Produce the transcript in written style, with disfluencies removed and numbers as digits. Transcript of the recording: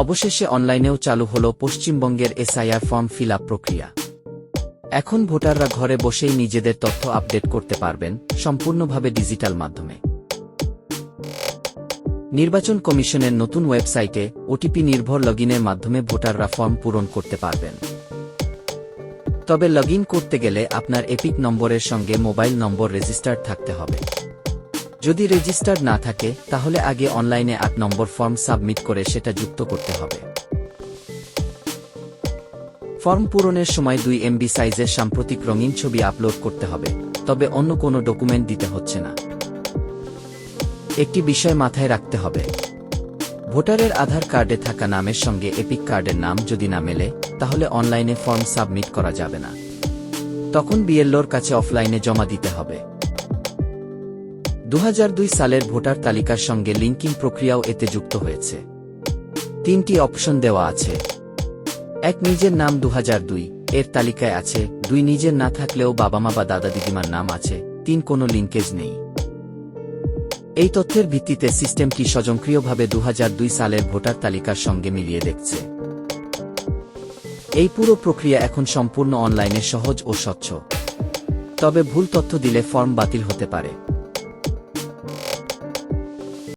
অবশেষে অনলাইনেও চালু হল পশ্চিমবঙ্গের এসআইআর ফর্ম ফিল আপ প্রক্রিয়া। এখন ভোটাররা ঘরে বসেই নিজেদের তথ্য আপডেট করতে পারবেন, সম্পূর্ণভাবে ডিজিটাল মাধ্যমে। নির্বাচন কমিশনের নতুন ওয়েবসাইটে ওটিপি নির্ভর লগইনের মাধ্যমে ভোটাররা ফর্ম পূরণ করতে পারবেন। তবে লগইন করতে গেলে আপনার এপিক নম্বরের সঙ্গে মোবাইল নম্বর রেজিস্টার্ড থাকতে হবে। যদি রেজিস্টার্ড না থাকে তাহলে আগে অনলাইনে ৮ নম্বর ফর্ম সাবমিট করে সেটা যুক্ত করতে হবে। ফর্ম পূরণের সময় 2 MB সাইজের সাম্প্রতিক রঙিন ছবি আপলোড করতে হবে, তবে অন্য কোনো ডকুমেন্ট দিতে হচ্ছে না। একটি বিষয় মাথায় রাখতে হবে, ভোটারের আধার কার্ডে থাকা নামের সঙ্গে এপিক কার্ডের নাম যদি না মেলে তাহলে অনলাইনে ফর্ম সাবমিট করা যাবে না। তখন বিএলওর কাছে অফলাইনে জমা দিতে হবে। 2002 সালের ভোটার তালিকার সঙ্গে লিঙ্কিং প্রক্রিয়াও এতে যুক্ত হয়েছে। 3টি অপশন দেওয়া আছে। 1 নিজের নাম 2002 এর তালিকায় আছে, 2 নিজের না থাকলেও বাবা মা বা দাদা দিদিমার নাম আছে, 3 কোনো লিঙ্কেজ নেই। এই তথ্যের ভিত্তিতে সিস্টেমটি স্বয়ংক্রিয়ভাবে 2002 সালের ভোটার তালিকার সঙ্গে মিলিয়ে দেখছে। এই পুরো প্রক্রিয়া এখন সম্পূর্ণ অনলাইনে সহজ ও স্বচ্ছ। তবে ভুল তথ্য দিলে ফর্ম বাতিল হতে পারে।